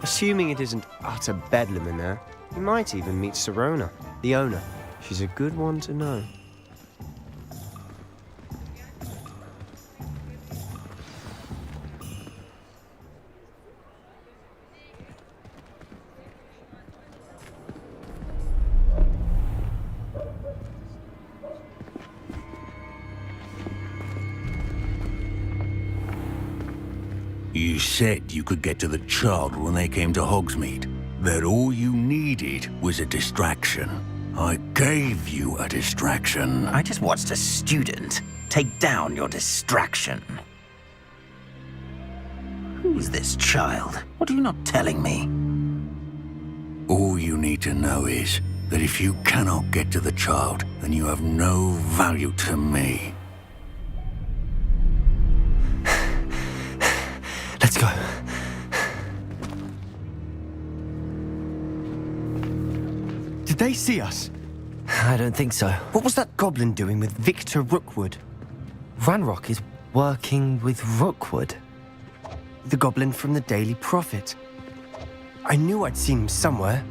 Assuming it isn't utter bedlam in there, you might even meet Sirona, the owner. She's a good one to know. You said you could get to the child when they came to Hogsmeade. That all you needed was a distraction. I gave you a distraction. I just watched a student take down your distraction. Who's this child? What are you not telling me? All you need to know is that if you cannot get to the child, then you have no value to me. Let's go. Did they see us? I don't think so. What was that goblin doing with Victor Rookwood? Ranrock is working with Rookwood. The goblin from the Daily Prophet. I knew I'd seen him somewhere.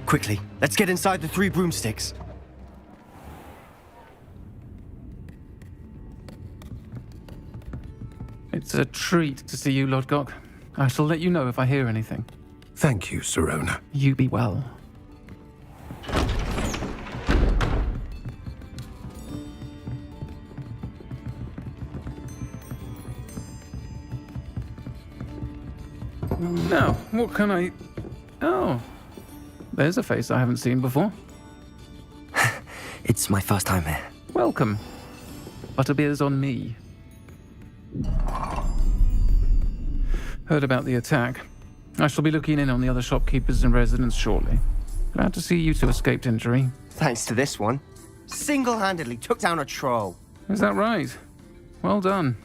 Quickly, let's get inside the 3 broomsticks. It's a treat to see you, Lodgok. I shall let you know if I hear anything. Thank you, Sirona. You be well. Now, what can I... Oh, there's a face I haven't seen before. It's my first time here. Welcome. Butterbeer's on me. Heard about the attack. I shall be looking in on the other shopkeepers and residents shortly. Glad to see you two escaped injury. Thanks to this one. Single-handedly took down a troll. Is that right? Well done.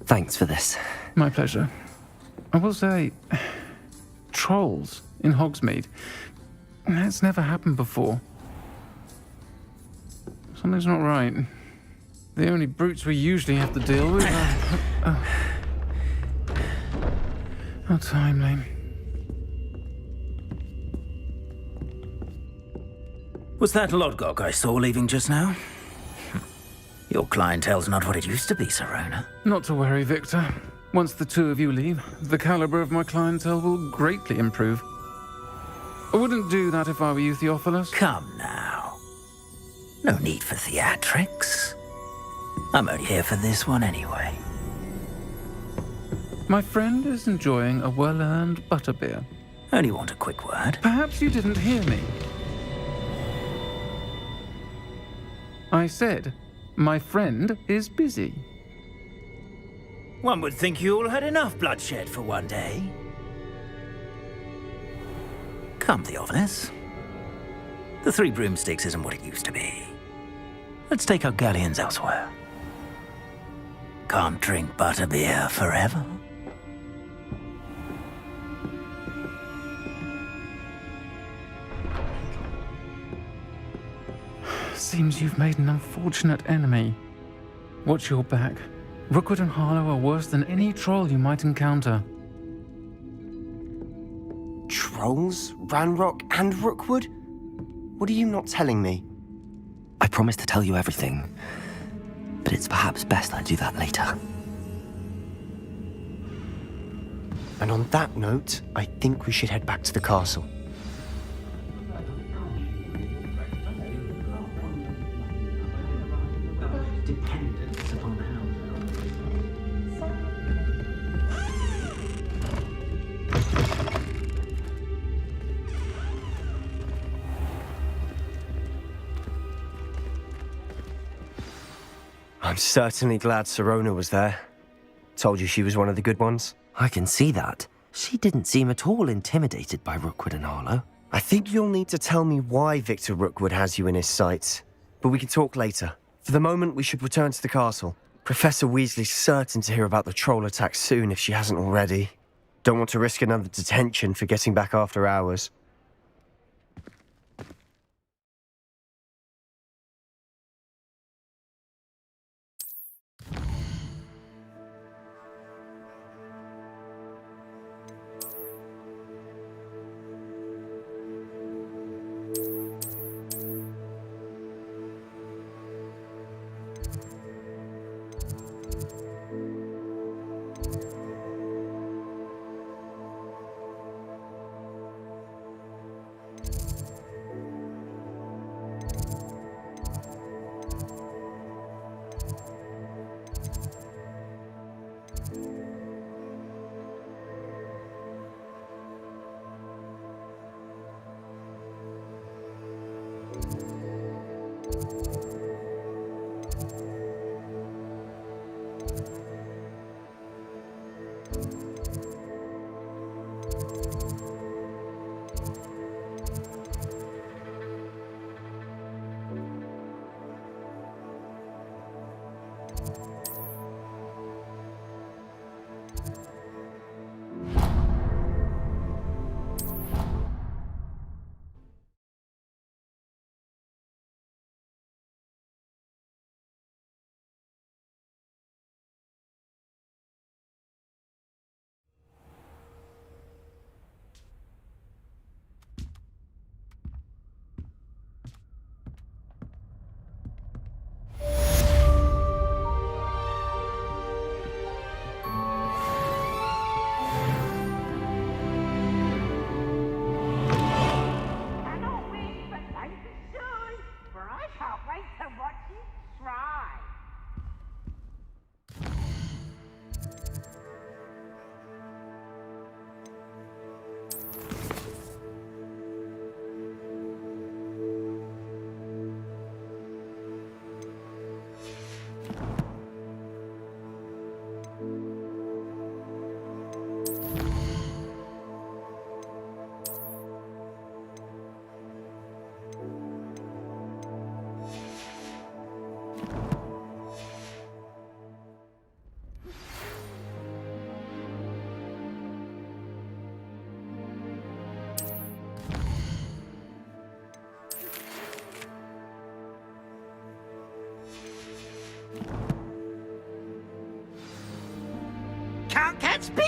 Thanks for this. My pleasure. I will say, trolls in Hogsmeade. That's never happened before. Something's not right. The only brutes we usually have to deal with are... How timely. Was that Lodgok I saw leaving just now? Your clientele's not what it used to be, Sirona. Not to worry, Victor. Once the two of you leave, the caliber of my clientele will greatly improve. I wouldn't do that if I were you, Theophilus. Come now. No need for theatrics. I'm only here for this one anyway. My friend is enjoying a well-earned butterbeer. Only want a quick word. Perhaps you didn't hear me. I said, my friend is busy. One would think you all had enough bloodshed for one day. Come, Theophilus. The 3 broomsticks isn't what it used to be. Let's take our galleons elsewhere. Can't drink butterbeer forever. Seems you've made an unfortunate enemy. Watch your back. Rookwood and Harlow are worse than any troll you might encounter. Trolls? Ranrock and Rookwood? What are you not telling me? I promised to tell you everything, but it's perhaps best I do that later. And on that note, I think we should head back to the castle. I'm certainly glad Sirona was there. Told you she was one of the good ones. I can see that. She didn't seem at all intimidated by Rookwood and Harlow. I think you'll need to tell me why Victor Rookwood has you in his sights. But we can talk later. For the moment, we should return to the castle. Professor Weasley's certain to hear about the troll attack soon if she hasn't already. Don't want to risk another detention for getting back after hours. Cannot win, but life is soon, for I can't wait to watch you try. Can't catch me!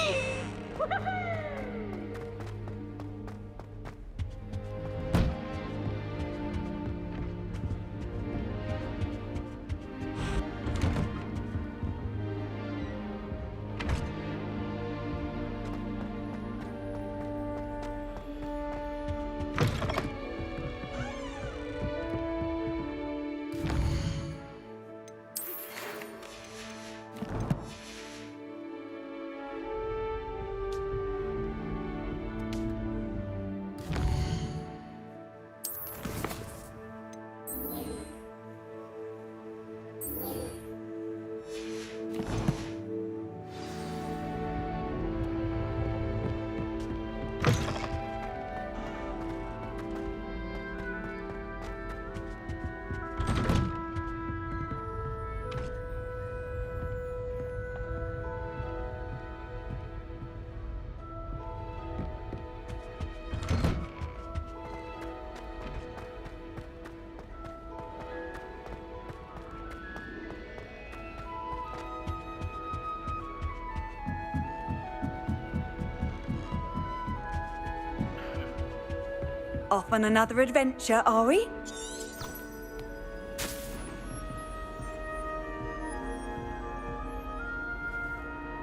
Off on another adventure, are we?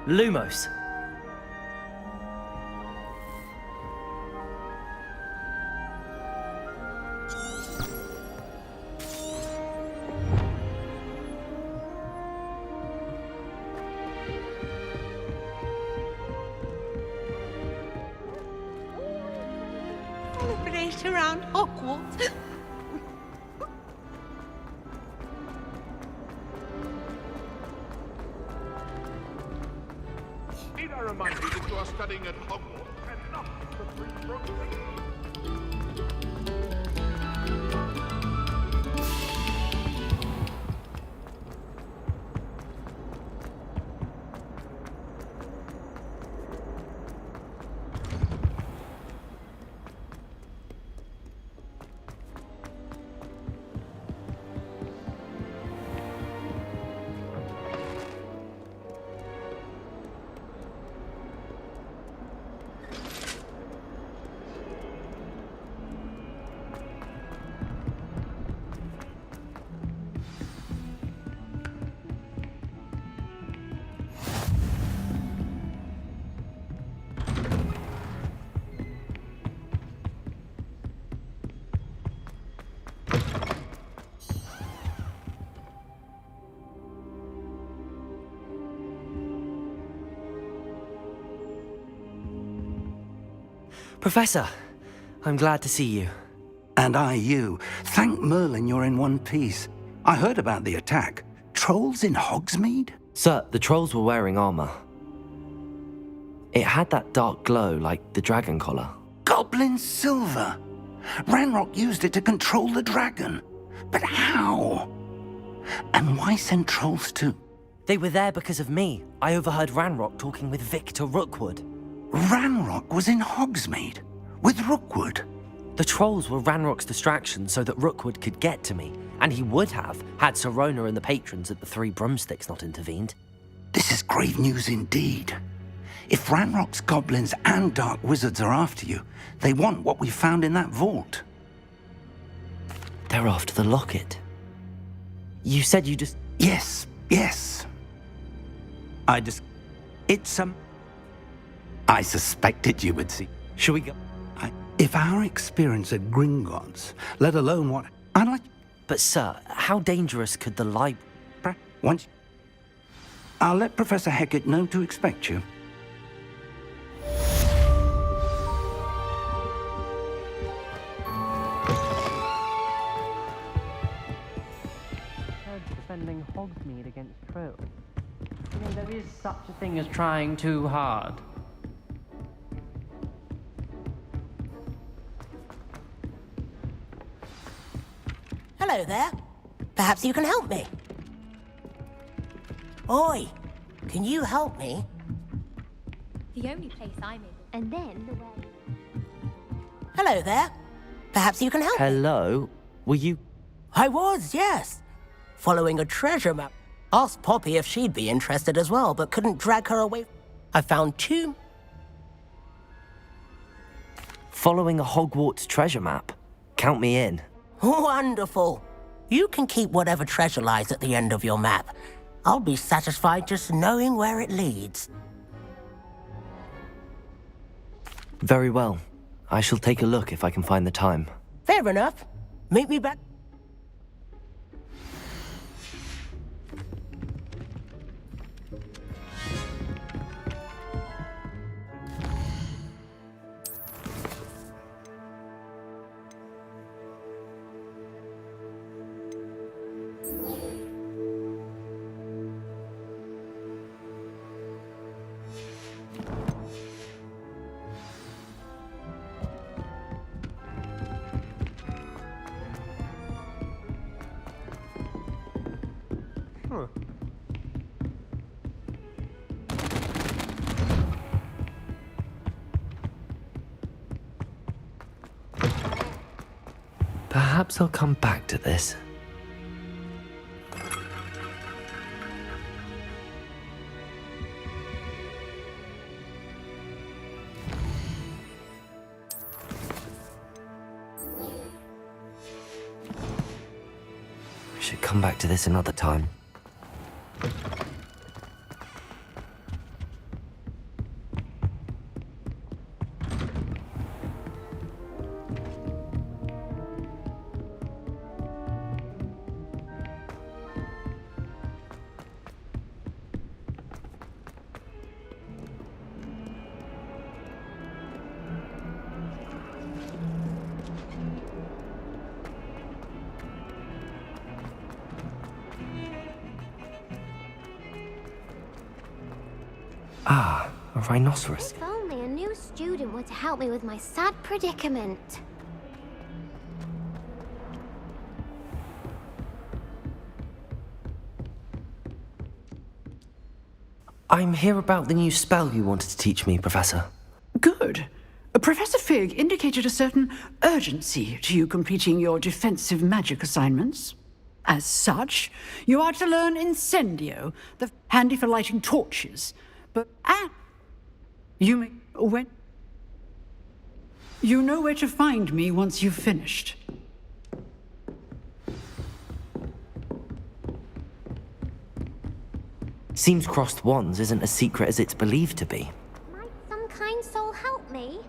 Lumos. Celebrate around Hogwarts. Need I remind you that you are studying at Hogwarts and not the Three Broomsticks? Professor, I'm glad to see you. And I you. Thank Merlin you're in one piece. I heard about the attack. Trolls in Hogsmeade? Sir, the trolls were wearing armor. It had that dark glow like the dragon collar. Goblin silver! Ranrock used it to control the dragon. But how? And why send trolls to They were there because of me. I overheard Ranrock talking with Victor Rookwood. Ranrock was in Hogsmeade with Rookwood. The trolls were Ranrock's distraction so that Rookwood could get to me, and he would have had Sirona and the patrons at the Three Broomsticks not intervened. This is grave news indeed. If Ranrock's goblins and dark wizards are after you, they want what we found in that vault. They're after the locket. You said you just... Yes. I suspected you would see. Shall we go? If our experience at Gringotts, let alone what... I'd like... But sir, how dangerous could the library... Once... I'll let Professor Hecat know to expect you. Defending Hogsmeade against trolls. I mean, there is such a thing as trying too hard. Hello there. Perhaps you can help me. Oi, can you help me? The only place I'm in. And then the way. Hello there. Perhaps you can help me. Hello? Were you... I was, yes. Following a treasure map. Asked Poppy if she'd be interested as well, but couldn't drag her away. I found 2... Following a Hogwarts treasure map? Count me in. Wonderful. You can keep whatever treasure lies at the end of your map. I'll be satisfied just knowing where it leads. Very well. I shall take a look if I can find the time. Fair enough. Meet me back. Perhaps I'll come back to this. I should come back to this another time. Ah, a rhinoceros. If only a new student were to help me with my sad predicament. I'm here about the new spell you wanted to teach me, Professor. Good. Professor Fig indicated a certain urgency to you completing your defensive magic assignments. As such, you are to learn Incendio, handy for lighting torches. But you know where to find me once you've finished. Seems crossed wands isn't as secret as it's believed to be. Might some kind soul help me?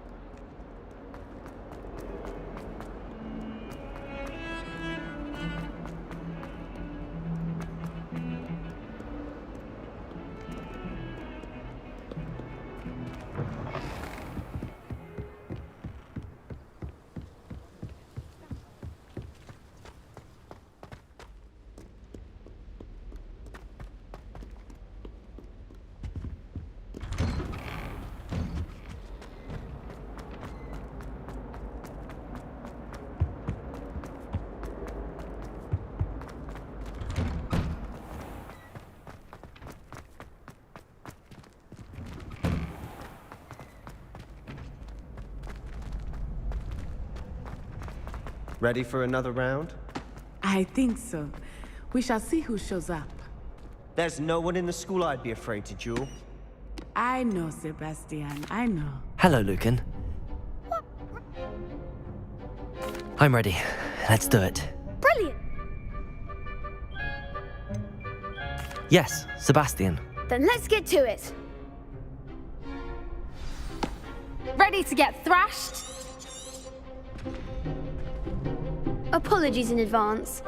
Ready for another round? I think so. We shall see who shows up. There's no one in the school I'd be afraid to duel. I know, Sebastian. I know. Hello, Lucan. I'm ready. Let's do it. Brilliant! Yes, Sebastian. Then let's get to it. Ready to get thrashed? Apologies in advance.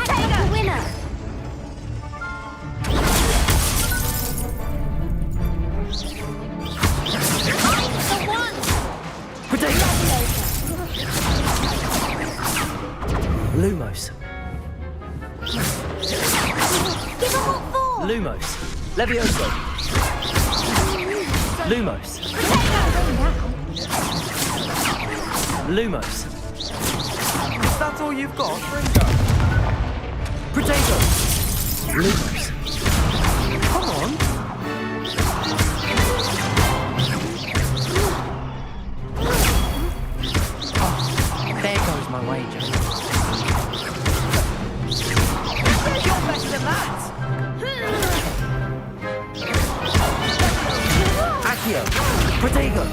Take the winner! Lumos. Give him what for! Lumos. Levioso. Lumos. Lumos. Is that all you've got? Potato. Lumos. Come on. There goes my wager. You're better than that! Accio. Protego.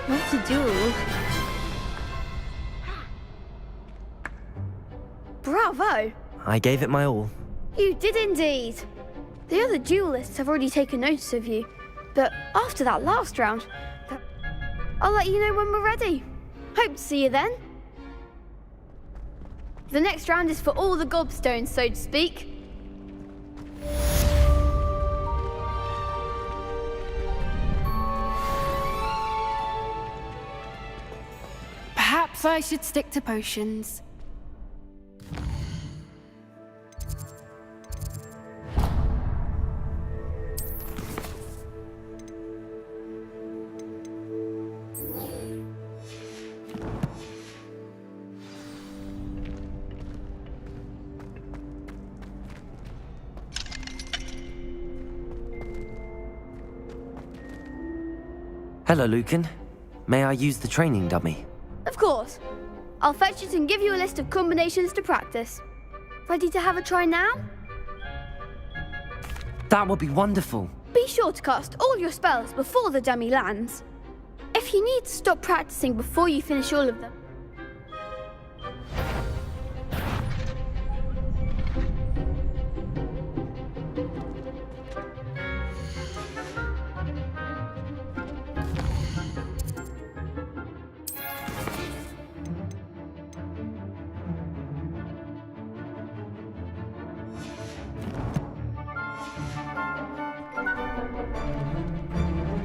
What a duel. Bravo! I gave it my all. You did indeed. The other duelists have already taken notice of you. But after that last round, I'll let you know when we're ready. Hope to see you then. The next round is for all the gobstones, so to speak. Perhaps I should stick to potions. Hello, Lucan. May I use the training dummy? Of course. I'll fetch it and give you a list of combinations to practice. Ready to have a try now? That would be wonderful. Be sure to cast all your spells before the dummy lands. If you need to stop practicing before you finish all of them,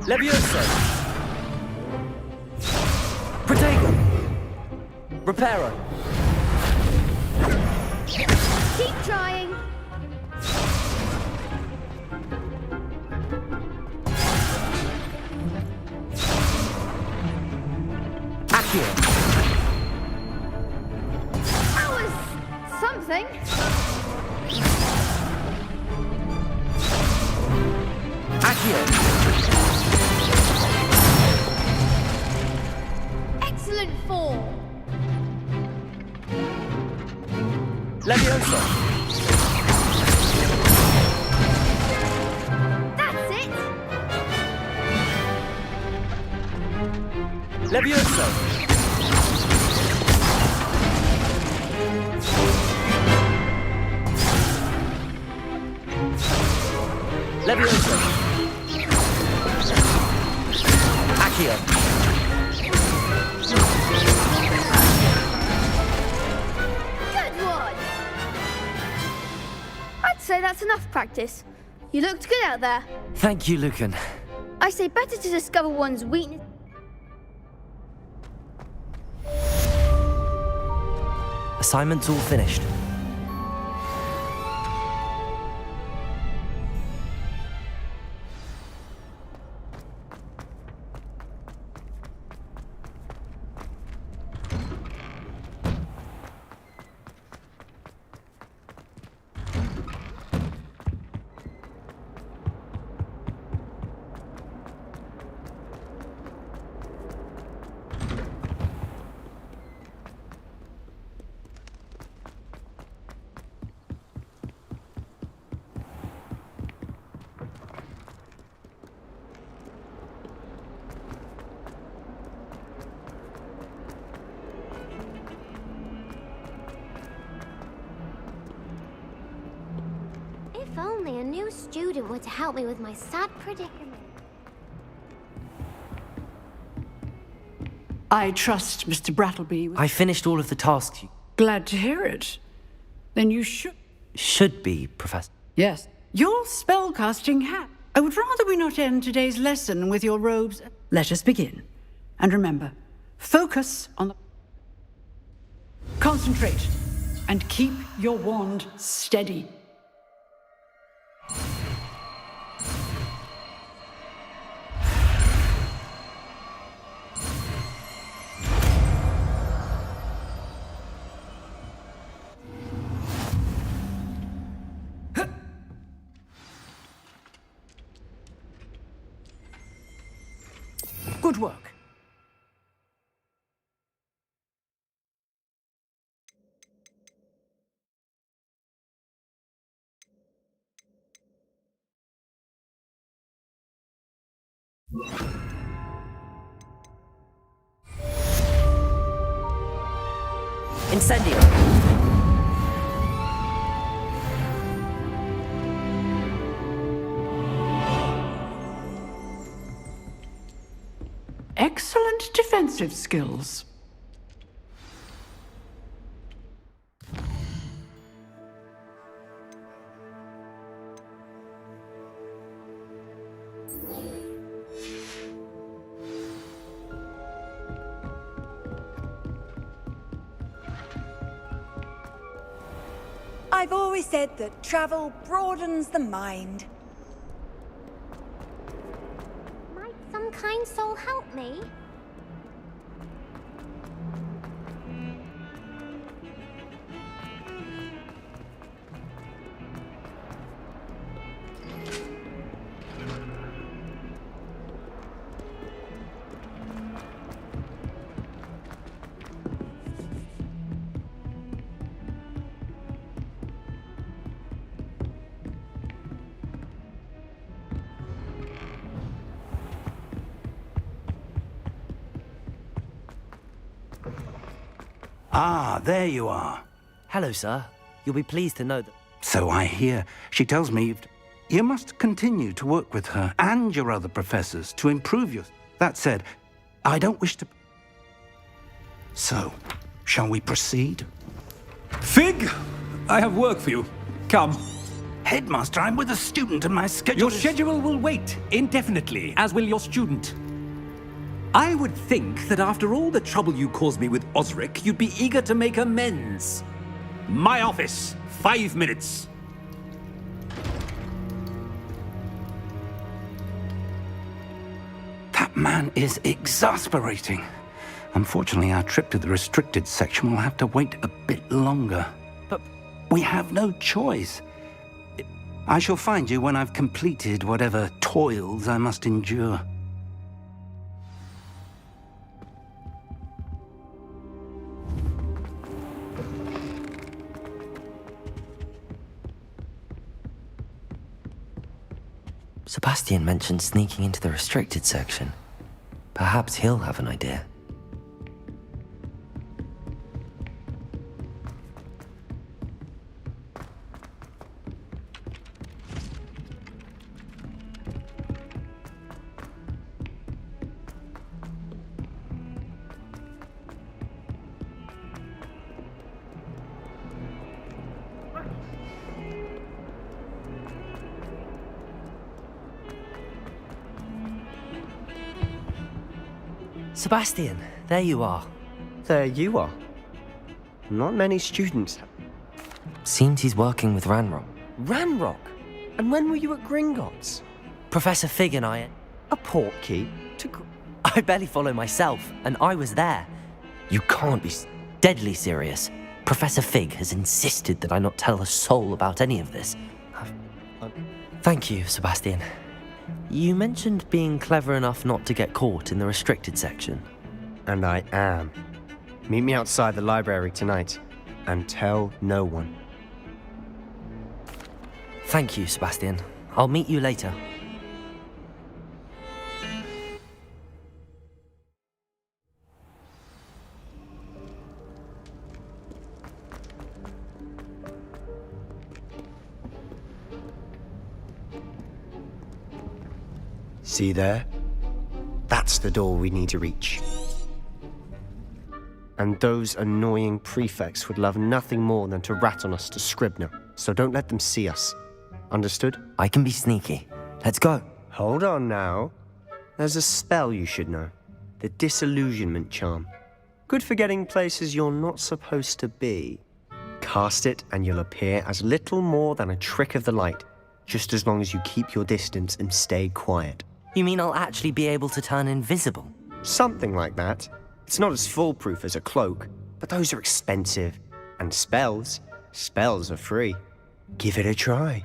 Levioso. Protego. Reparo. keep trying. Accio. That was something. Accio. Excellent form. Levioso. That's it. Levioso. Levioso. Accio. Good one. I'd say that's enough practice. You looked good out there. Thank you, Lucan. I say better to discover one's weakness. Assignment's all finished. If only a new student were to help me with my sad predicament. I trust Mr. Brattleby. I finished all of the tasks you... Glad to hear it. Then you should be, Professor. Yes. Your spellcasting hat. I would rather we not end today's lesson with your robes. Let us begin. And remember, focus on the... Concentrate. And keep your wand steady. Good work. Incendio! Excellent defensive skills. I've always said that travel broadens the mind. Might some kind soul help me? Ah, there you are. Hello, sir. You'll be pleased to know that... So I hear. She tells me you must continue to work with her and your other professors to improve your... That said, I don't wish to... So, shall we proceed? Fig! I have work for you. Come. Headmaster, I'm with a student and my schedule Your schedule will wait indefinitely, as will your student. I would think that after all the trouble you caused me with Osric, you'd be eager to make amends. My office, 5 minutes. That man is exasperating. Unfortunately, our trip to the restricted section will have to wait a bit longer. But... we have no choice. I shall find you when I've completed whatever toils I must endure. Sebastian mentioned sneaking into the restricted section. Perhaps he'll have an idea. Sebastian, there you are. There you are. Not many students. Seems he's working with Ranrock. Ranrock? And when were you at Gringotts? Professor Fig and I... A portkey? I barely follow myself, and I was there. You can't be deadly serious. Professor Fig has insisted that I not tell a soul about any of this. Thank you, Sebastian. You mentioned being clever enough not to get caught in the restricted section. And I am. Meet me outside the library tonight, and tell no one. Thank you, Sebastian. I'll meet you later. See there? That's the door we need to reach. And those annoying prefects would love nothing more than to rat on us to Scribner, so don't let them see us. Understood? I can be sneaky. Let's go. Hold on now. There's a spell you should know. The Disillusionment Charm. Good for getting places you're not supposed to be. Cast it and you'll appear as little more than a trick of the light, just as long as you keep your distance and stay quiet. You mean I'll actually be able to turn invisible? Something like that. It's not as foolproof as a cloak, but those are expensive. And spells are free. Give it a try.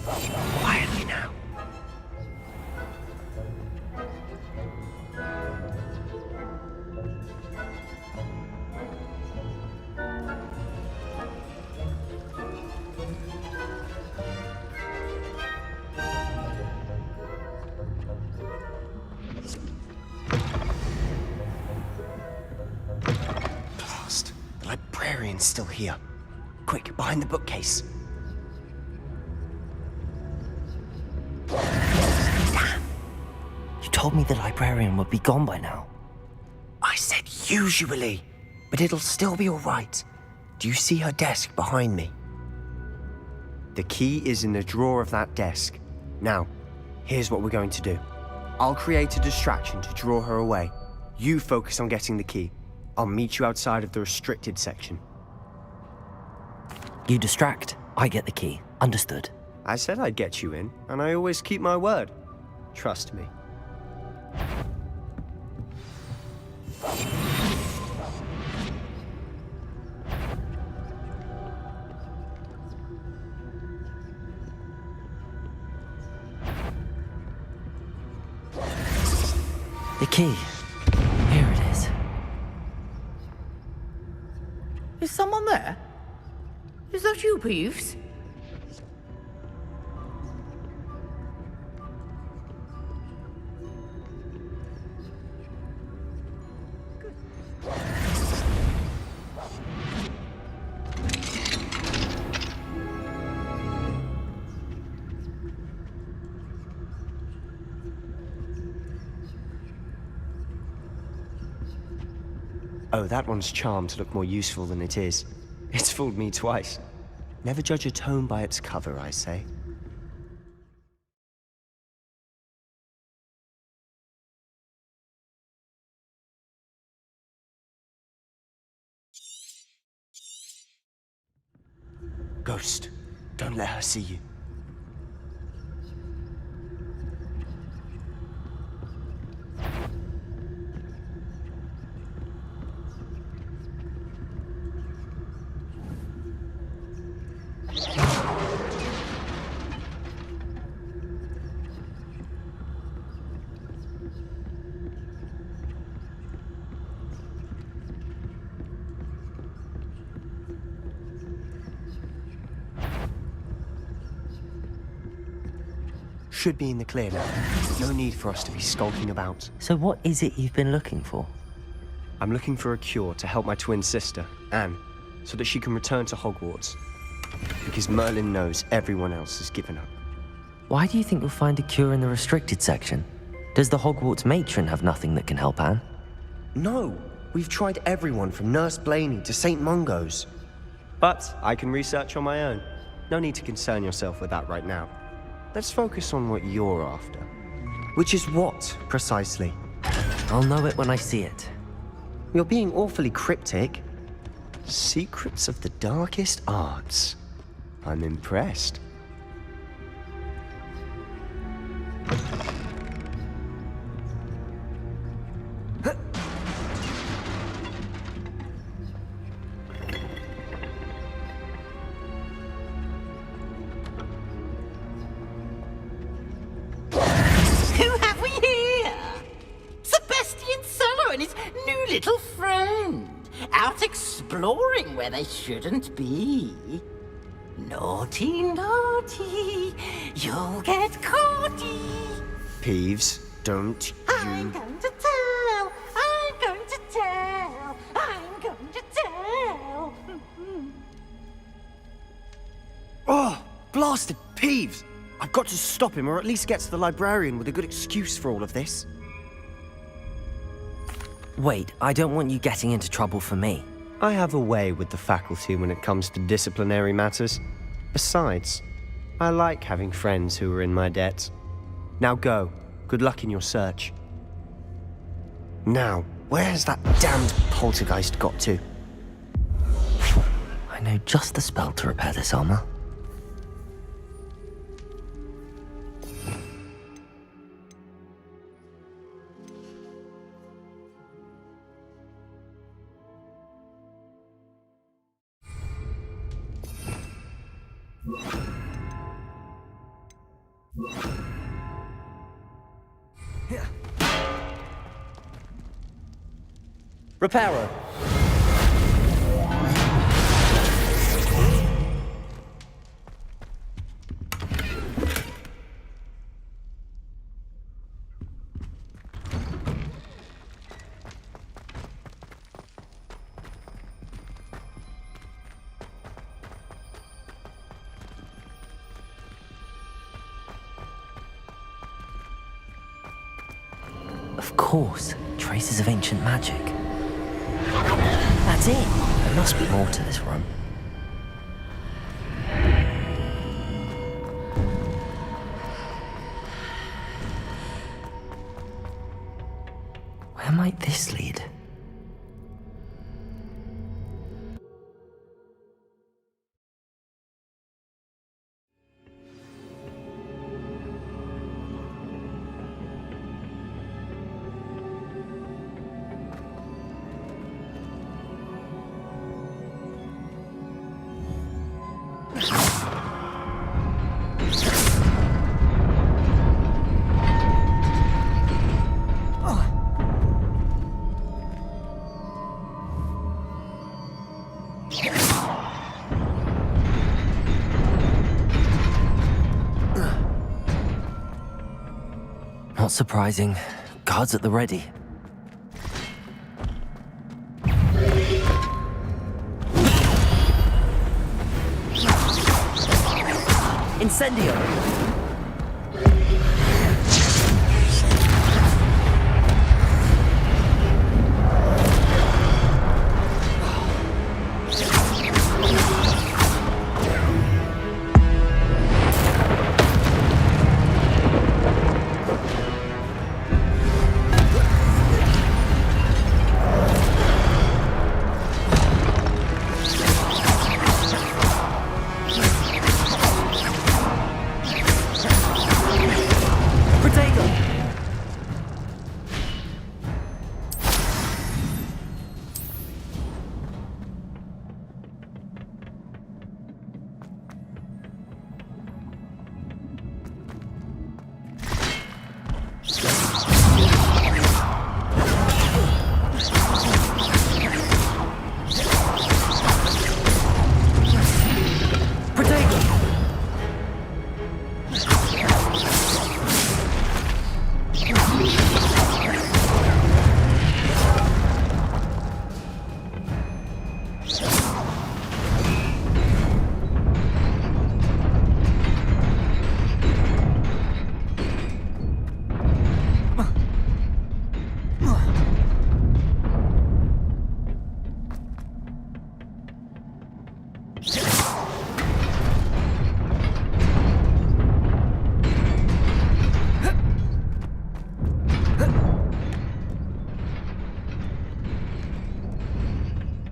Quietly now. Blast. The librarian's still here. Quick, behind the bookcase. You told me the librarian would be gone by now. I said usually, but it'll still be all right. Do you see her desk behind me? The key is in the drawer of that desk. Now, here's what we're going to do. I'll create a distraction to draw her away. You focus on getting the key. I'll meet you outside of the restricted section. You distract, I get the key. Understood. I said I'd get you in, and I always keep my word. Trust me. The key. Here it is. Is someone there? Is that you, Peeves? Oh, that one's charmed to look more useful than it is. It's fooled me twice. Never judge a tome by its cover, I say. Ghost, don't let her see you. Should be in the clear now. No need for us to be skulking about. So what is it you've been looking for? I'm looking for a cure to help my twin sister, Anne, so that she can return to Hogwarts. Because Merlin knows everyone else has given up. Why do you think you'll find a cure in the restricted section? Does the Hogwarts matron have nothing that can help Anne? No, we've tried everyone from Nurse Blaney to St. Mungo's. But I can research on my own. No need to concern yourself with that right now. Let's focus on what you're after. Which is what, precisely? I'll know it when I see it. You're being awfully cryptic. Secrets of the darkest arts. I'm impressed. Who have we here? Sebastian Solo and his new little friend. Out exploring where they shouldn't be. Naughty, naughty, you'll get caughty. Peeves, don't I'm going to tell, I'm going to tell, I'm going to tell. Oh, blasted Peeves! I've got to stop him, or at least get to the librarian with a good excuse for all of this. Wait, I don't want you getting into trouble for me. I have a way with the faculty when it comes to disciplinary matters. Besides, I like having friends who are in my debt. Now go. Good luck in your search. Now, where has that damned poltergeist got to? I know just the spell to repair this armor. Reparo. Of course, traces of ancient magic. That's it. There must be more to this room. Where might this lead? Not surprising. Guards at the ready. Incendio!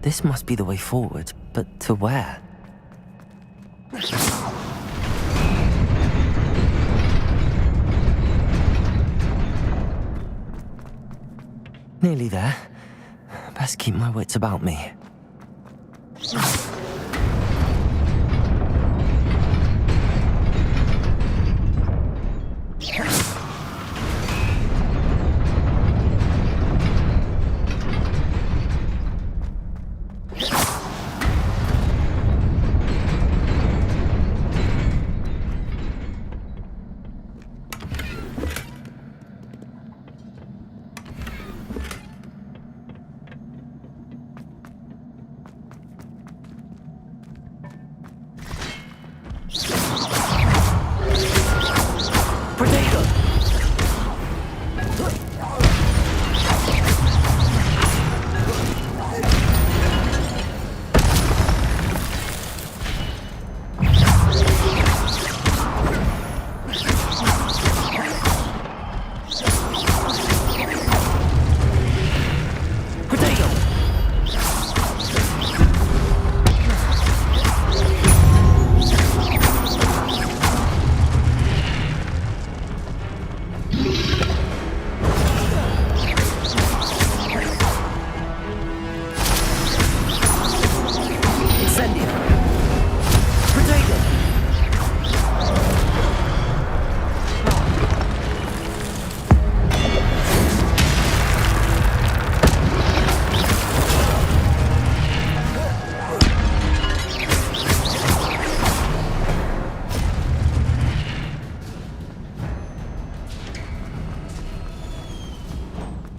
This must be the way forward, but to where? Nearly there. Best keep my wits about me.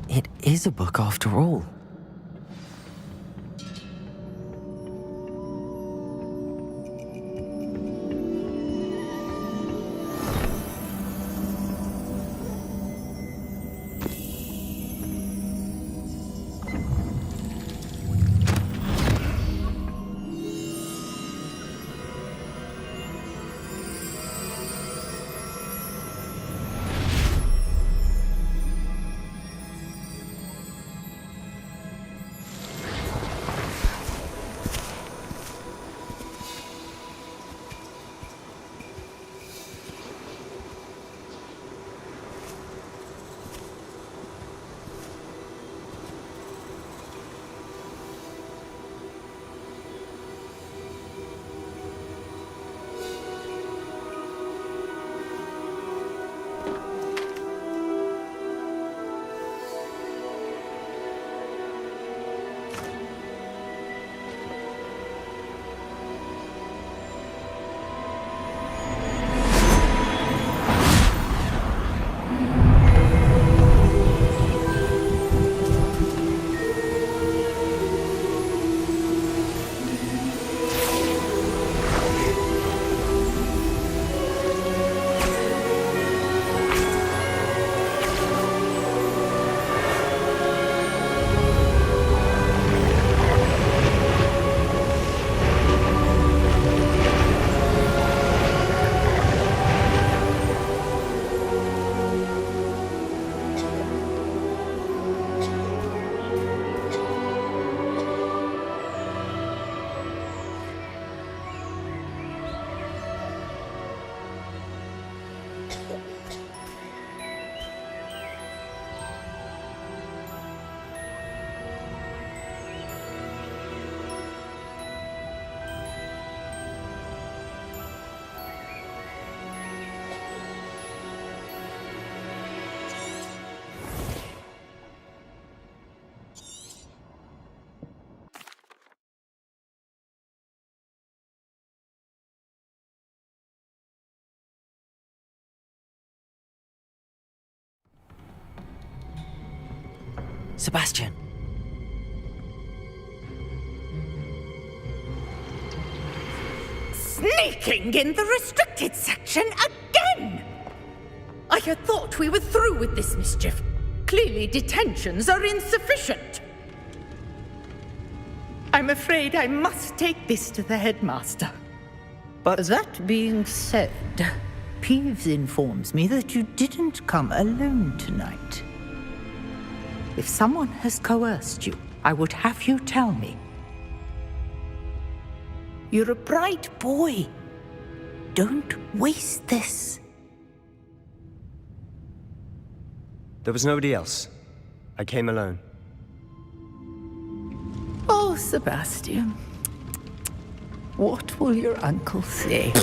It is a book after all. Sebastian. Sneaking in the restricted section again! I had thought we were through with this mischief. Clearly detentions are insufficient. I'm afraid I must take this to the headmaster. But that being said, Peeves informs me that you didn't come alone tonight. If someone has coerced you, I would have you tell me. You're a bright boy. Don't waste this. There was nobody else. I came alone. Oh, Sebastian. What will your uncle say?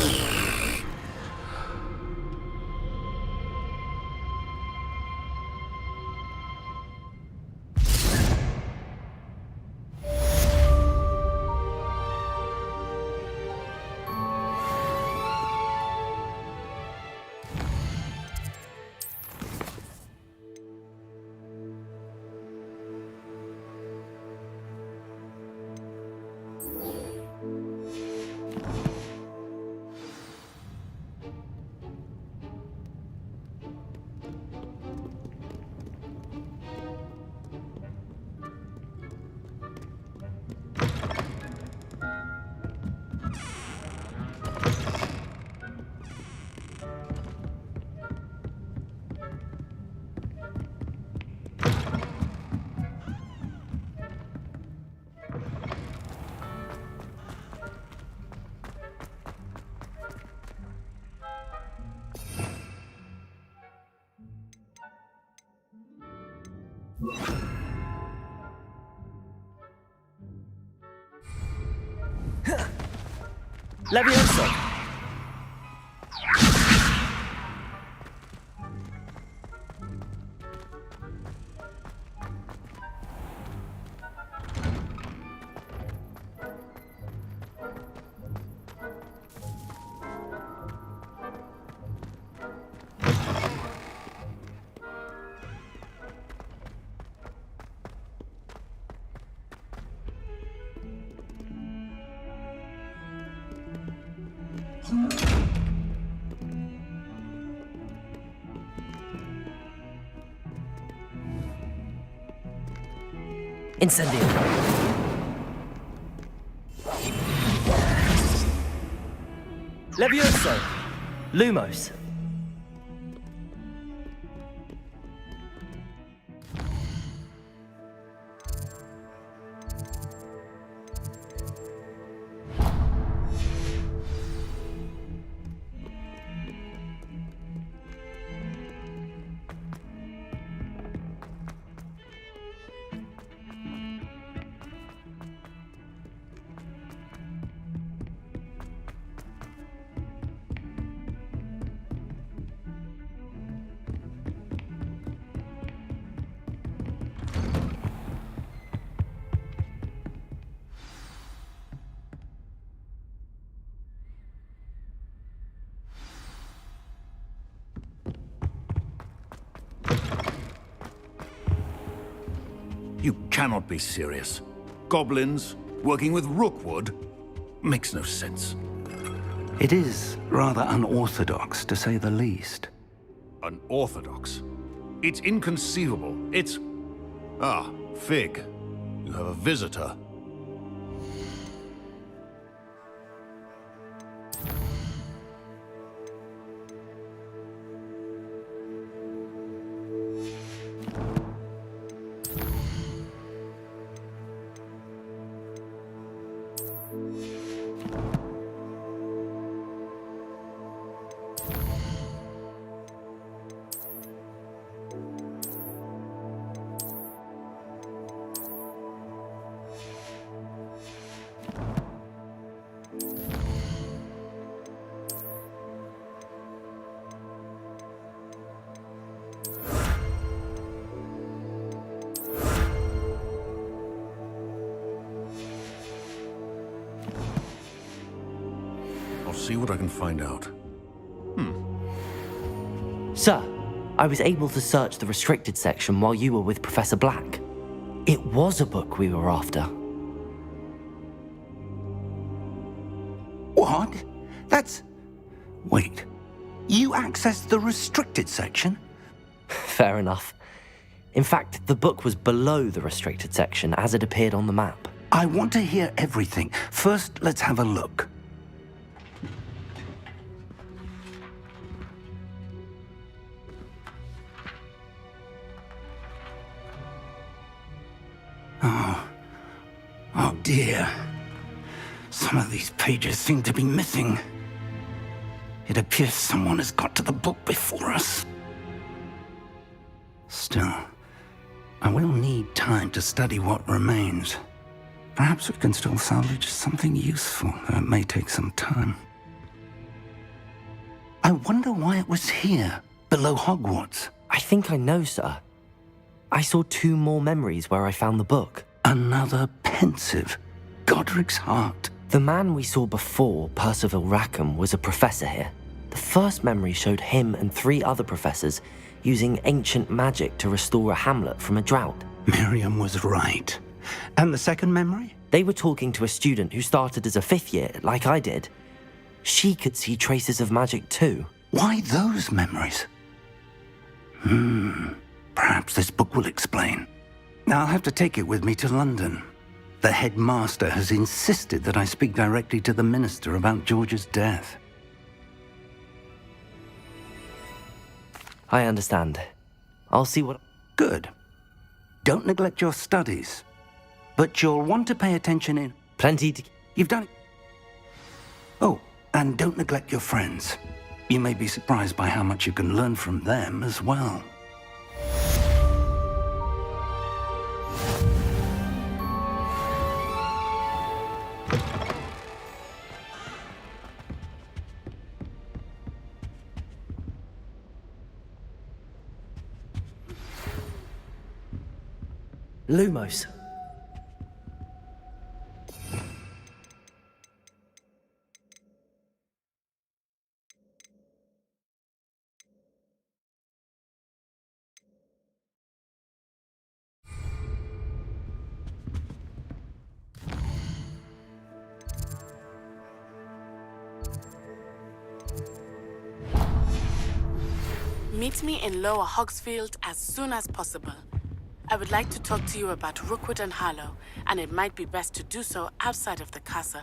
Levioso! Incendio. Levioso. Lumos. You cannot be serious. Goblins working with Rookwood makes no sense. It is rather unorthodox, to say the least. Unorthodox? It's inconceivable. It's... Ah, Fig. You have a visitor. I'll see what I can find out. Sir, I was able to search the restricted section while you were with Professor Black. It was a book we were after. What? That's... Wait. You accessed the restricted section? Fair enough. In fact, the book was below the restricted section as it appeared on the map. I want to hear everything. First, let's have a look. Oh dear. Some of these pages seem to be missing. It appears someone has got to the book before us. Still, I will need time to study what remains. Perhaps we can still salvage something useful, though it may take some time. I wonder why it was here, below Hogwarts. I think I know, sir. I saw 2 more memories where I found the book. Another pensive. Godric's heart. The man we saw before, Percival Rackham, was a professor here. The first memory showed him and 3 other professors using ancient magic to restore a hamlet from a drought. Miriam was right. And the second memory? They were talking to a student who started as a 5th year, like I did. She could see traces of magic too. Why those memories? Perhaps this book will explain. I'll have to take it with me to London. The headmaster has insisted that I speak directly to the minister about George's death. I understand. I'll see what... Good. Don't neglect your studies. But you'll want to pay attention in... Plenty to... You've done it. Oh, and don't neglect your friends. You may be surprised by how much you can learn from them as well. Lumos. Meet me in Lower Hogsfield as soon as possible. I would like to talk to you about Rookwood and Harlow, and it might be best to do so outside of the castle.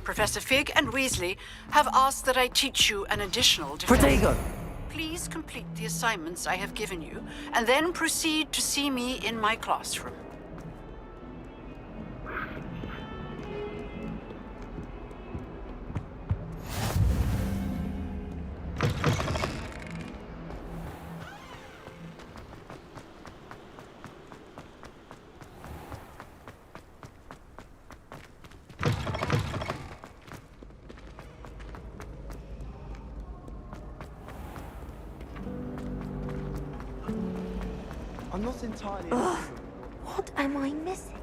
Professor Fig and Weasley have asked that I teach you an additional Protego! Please complete the assignments I have given you, and then proceed to see me in my classroom. I'm not entirely... What am I missing?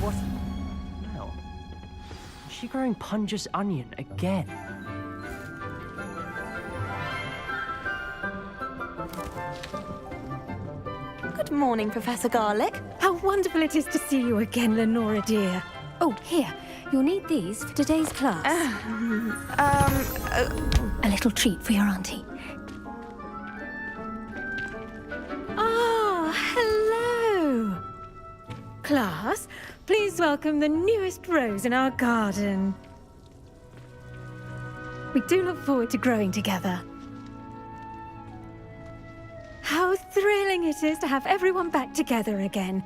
What now? Is she growing Punja's onion again? Good morning, Professor Garlick. How wonderful it is to see you again, Lenora dear. Oh, here. You'll need these for today's class. A little treat for your auntie. Ah, hello. Class, please welcome the newest rose in our garden. We do look forward to growing together. How thrilling it is to have everyone back together again.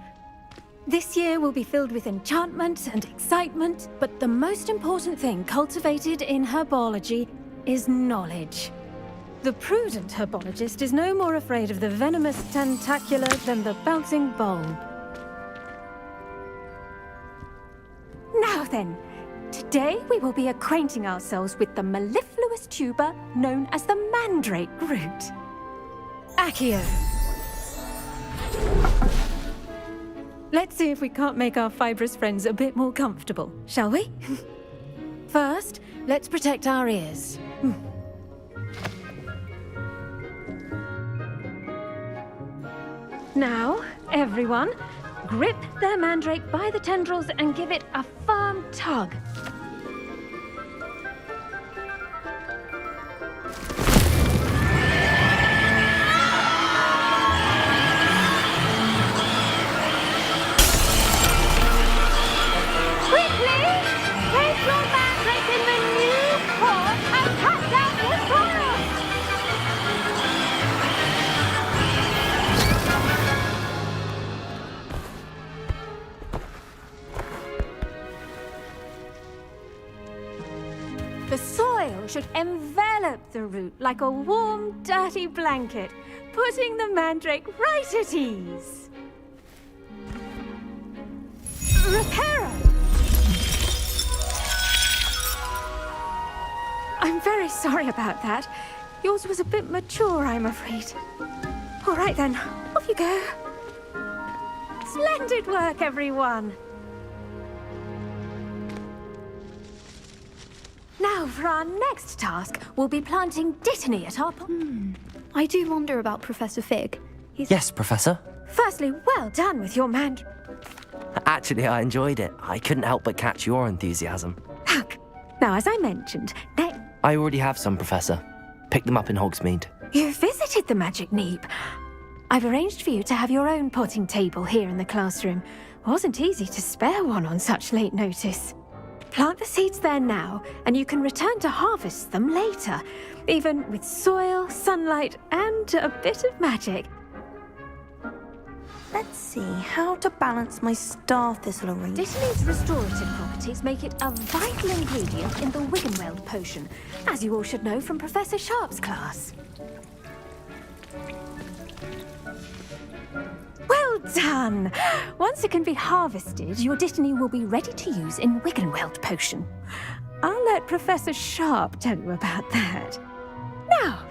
This year will be filled with enchantment and excitement, but the most important thing cultivated in herbology is knowledge. The prudent herbologist is no more afraid of the venomous tentacular than the bouncing bulb. Now then, today we will be acquainting ourselves with the mellifluous tuber known as the mandrake root. Accio. Let's see if we can't make our fibrous friends a bit more comfortable, shall we? First, let's protect our ears. Now, everyone. Grip their mandrake by the tendrils and give it a firm tug. Quickly! Place your mandrake in the new pot and cut down the soil! The soil should envelop the root like a warm, dirty blanket, putting the mandrake right at ease. Reparo! I'm very sorry about that. Yours was a bit mature, I'm afraid. All right then, off you go. Splendid work, everyone. Now, for our next task, we'll be planting Dittany at our... I do wonder about Professor Fig. Yes, Professor. Firstly, well done with your mandrake. Actually, I enjoyed it. I couldn't help but catch your enthusiasm. Now, as I mentioned, I already have some, Professor. Picked them up in Hogsmeade. you visited the Magic Neep. I've arranged for you to have your own potting table here in the classroom. Wasn't easy to spare one on such late notice. Plant the seeds there now, and you can return to harvest them later, even with soil, sunlight, and a bit of magic. Let's see, how to balance my star thistle arrangement. Dittany's restorative properties make it a vital ingredient in the Wiggenweld potion, as you all should know from Professor Sharp's class. Well done! Once it can be harvested, your Dittany will be ready to use in Wiggenweld potion. I'll let Professor Sharp tell you about that. Now,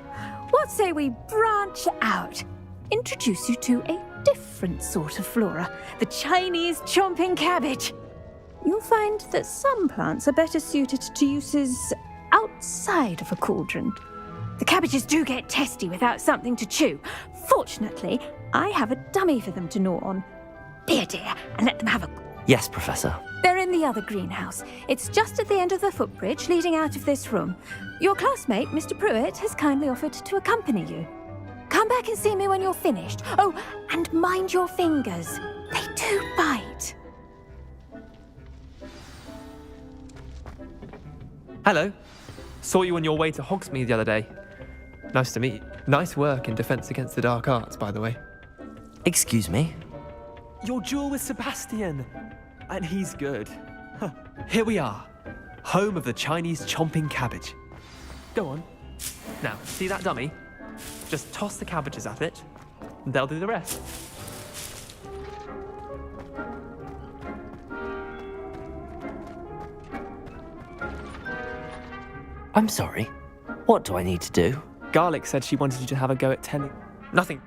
what say we branch out? Introduce you to a different sort of flora, the Chinese chomping cabbage. You'll find that some plants are better suited to uses outside of a cauldron. The cabbages do get testy without something to chew. Fortunately, I have a dummy for them to gnaw on. Be a dear and let them have a... Yes, Professor. They're in the other greenhouse. It's just at the end of the footbridge leading out of this room. Your classmate, Mr. Pruitt, has kindly offered to accompany you. Come back and see me when you're finished. Oh, and mind your fingers. They do bite. Hello. Saw you on your way to Hogsmeade the other day. Nice to meet you. Nice work in Defense Against the Dark Arts, by the way. Excuse me? Your duel with Sebastian. And he's good. Huh. Here we are. Home of the Chinese chomping cabbage. Go on. Now, see that dummy? Just toss the cabbages at it, and they'll do the rest. I'm sorry. What do I need to do? Garlic said she wanted you to have a go at telling... Nothing.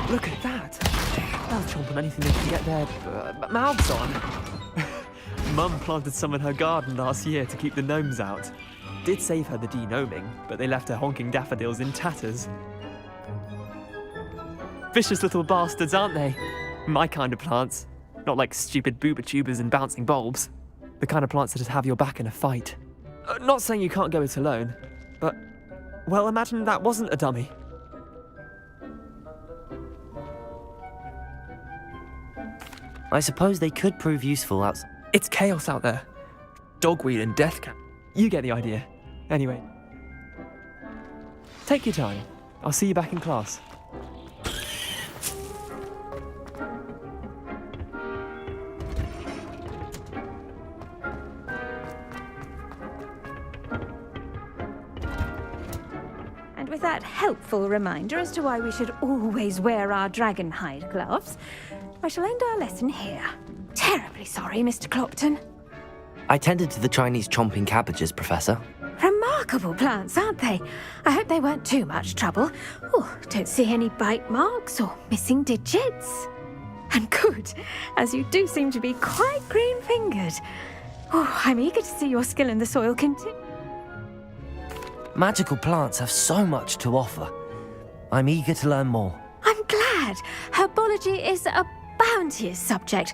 Look at that! They'll chomp on anything they can get their mouths on. Mum planted some in her garden last year to keep the gnomes out. Did save her the de-gnoming, but they left her honking daffodils in tatters. Vicious little bastards, aren't they? My kind of plants. Not like stupid booba tubers and bouncing bulbs. The kind of plants that'd have your back in a fight. Not saying you can't go it alone, but... well, imagine that wasn't a dummy. I suppose they could prove useful outside. It's chaos out there. Dogweed and death camp. You get the idea. Anyway. Take your time. I'll see you back in class. And with that helpful reminder as to why we should always wear our dragon hide gloves, I shall end our lesson here. Terribly sorry, Mr. Clopton. I tended to the Chinese chomping cabbages, Professor. Remarkable plants, aren't they? I hope they weren't too much trouble. Oh, don't see any bite marks or missing digits. And good, as you do seem to be quite green-fingered. Oh, I'm eager to see your skill in the soil continue. Magical plants have so much to offer. I'm eager to learn more. I'm glad. Herbology is a bounteous subject.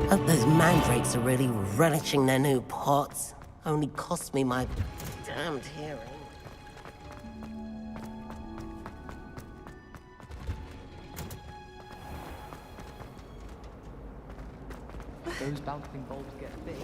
Hope those mandrakes are really relishing their new pots. Only cost me my damned hearing. Those bouncing bulbs get big.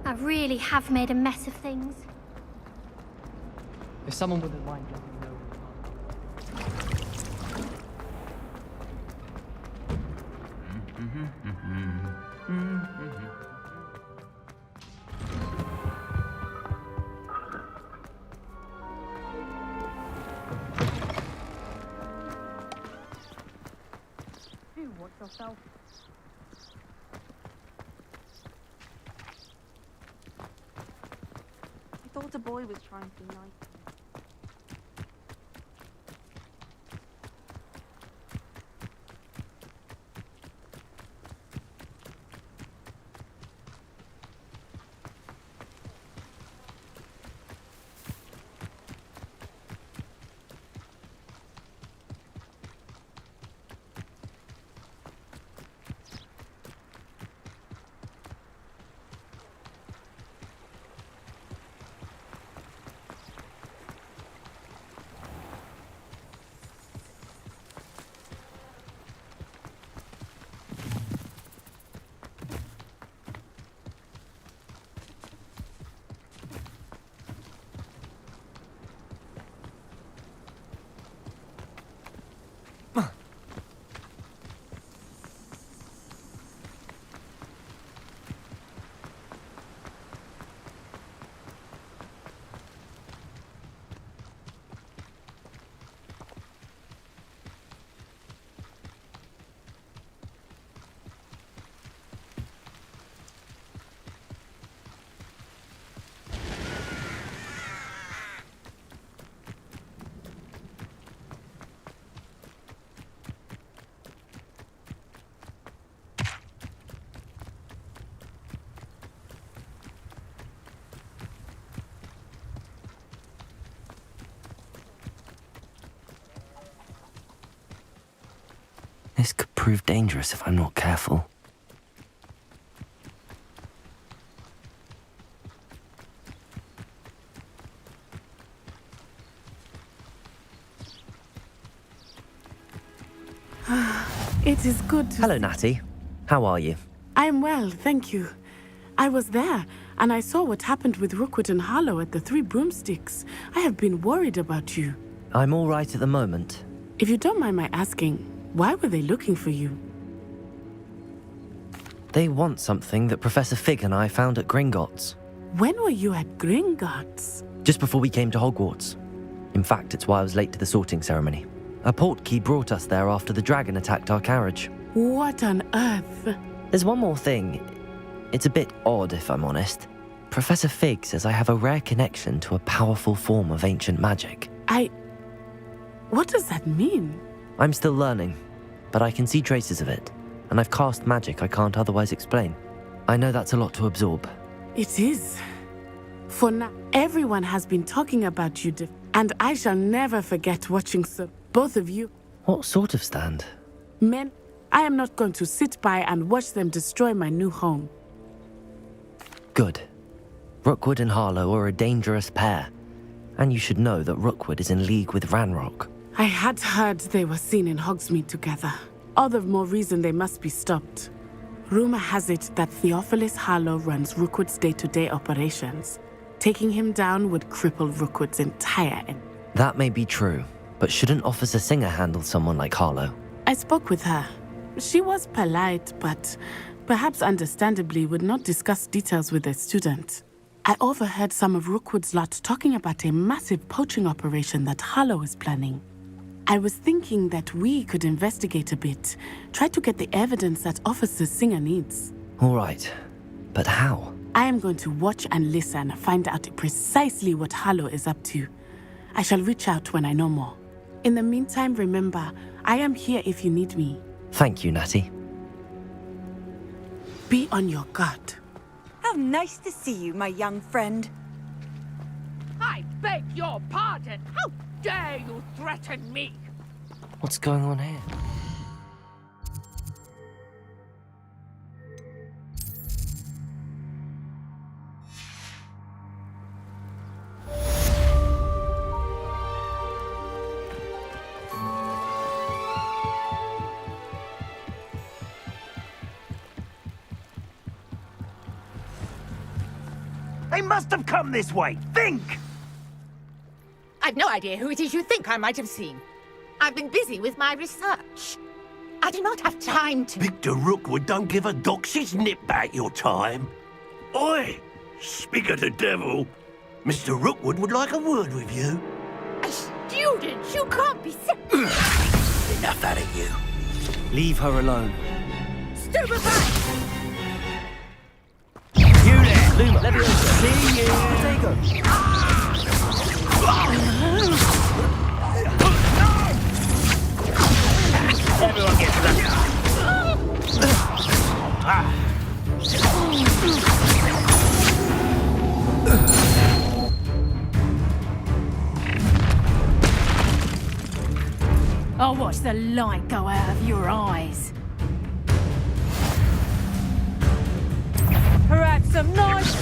I really have made a mess of things. If someone wouldn't mind letting me know. Do watch yourself. I thought a boy was trying to be nice. This could prove dangerous if I'm not careful. It is good to... Hello, Natty. How are you? I'm well, thank you. I was there, and I saw what happened with Rookwood and Harlow at the Three Broomsticks. I have been worried about you. I'm all right at the moment. If you don't mind my asking, why were they looking for you? They want something that Professor Fig and I found at Gringotts. When were you at Gringotts? Just before we came to Hogwarts. In fact, it's why I was late to the sorting ceremony. A portkey brought us there after the dragon attacked our carriage. What on earth? There's one more thing. It's a bit odd, if I'm honest. Professor Fig says I have a rare connection to a powerful form of ancient magic. What does that mean? I'm still learning, but I can see traces of it, and I've cast magic I can't otherwise explain. I know that's a lot to absorb. It is. For now, everyone has been talking about you. And I shall never forget watching both of you. What sort of stand? Men, I am not going to sit by and watch them destroy my new home. Good. Rookwood and Harlow are a dangerous pair. And you should know that Rookwood is in league with Ranrock. I had heard they were seen in Hogsmeade together. All the more reason they must be stopped. Rumor has it that Theophilus Harlow runs Rookwood's day-to-day operations. Taking him down would cripple Rookwood's entire end. That may be true, but shouldn't Officer Singer handle someone like Harlow? I spoke with her. She was polite, but perhaps understandably would not discuss details with a student. I overheard some of Rookwood's lot talking about a massive poaching operation that Harlow is planning. I was thinking that we could investigate a bit, try to get the evidence that Officer Singer needs. All right, but how? I am going to watch and listen, find out precisely what Harlow is up to. I shall reach out when I know more. In the meantime, remember, I am here if you need me. Thank you, Natty. Be on your guard. How nice to see you, my young friend. I beg your pardon. How dare you threaten me? What's going on here? They must have come this way. Think! I've no idea who it is you think I might have seen. I've been busy with my research. I do not have time to... Victor Rookwood don't give a doxy's nip back your time. Oi! Speak of the devil. Mr. Rookwood would like a word with you. A student? You can't be... Enough out of you. Leave her alone. Stupefy! You there! Luma, let me over. See you! Potato! Everyone gets that. I'll watch the light go out of your eyes. Perhaps some nice...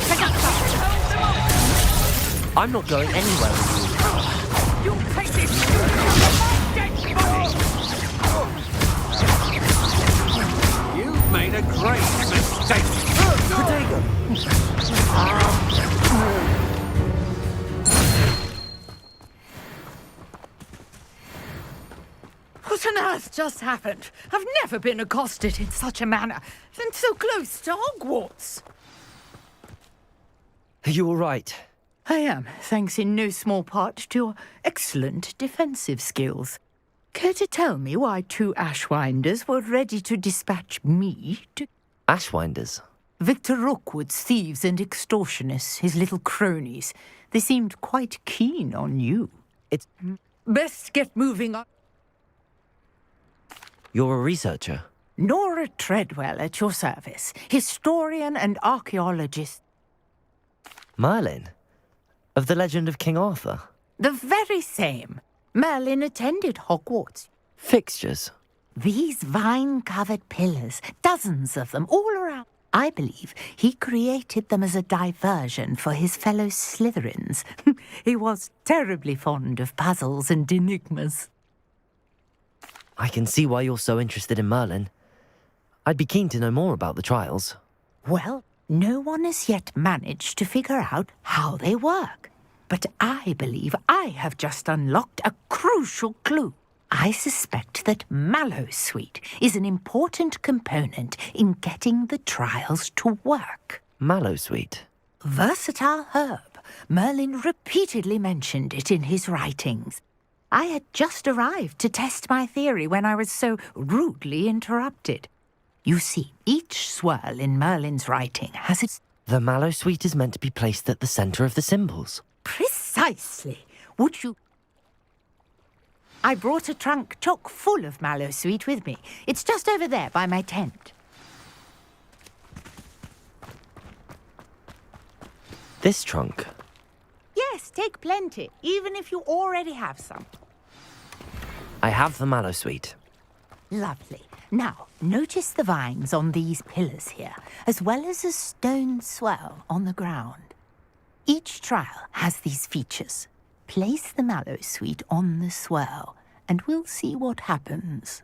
I'm not going anywhere with you. You take this dead body! You've made a great mistake. Potato! What on earth just happened? I've never been accosted in such a manner, and so close to Hogwarts. Are you all right? I am, thanks in no small part to your excellent defensive skills. Care to tell me why 2 Ashwinders were ready to dispatch me to... Ashwinders? Victor Rookwood's thieves and extortionists, his little cronies. They seemed quite keen on you. It's... Best get moving on. You're a researcher? Nora Treadwell at your service, historian and archaeologist. Merlin? Of the legend of King Arthur? The very same. Merlin attended Hogwarts. Fixtures? These vine-covered pillars, dozens of them, all around. I believe he created them as a diversion for his fellow Slytherins. He was terribly fond of puzzles and enigmas. I can see why you're so interested in Merlin. I'd be keen to know more about the trials. Well, no one has yet managed to figure out how they work. But I believe I have just unlocked a crucial clue. I suspect that Mallowsweet is an important component in getting the trials to work. Mallowsweet? Versatile herb. Merlin repeatedly mentioned it in his writings. I had just arrived to test my theory when I was so rudely interrupted. You see, each swirl in Merlin's writing has its... The Mallowsweet is meant to be placed at the centre of the symbols. Precisely. Would you... I brought a trunk chock full of Mallowsweet with me. It's just over there by my tent. This trunk? Yes, Yes, take plenty, even if you already have some. I have the mallow sweet. Lovely. Now, notice the vines on these pillars here, as well as a stone swell on the ground. Each trial has these features. Place the mallow sweet on the swell, and we'll see what happens.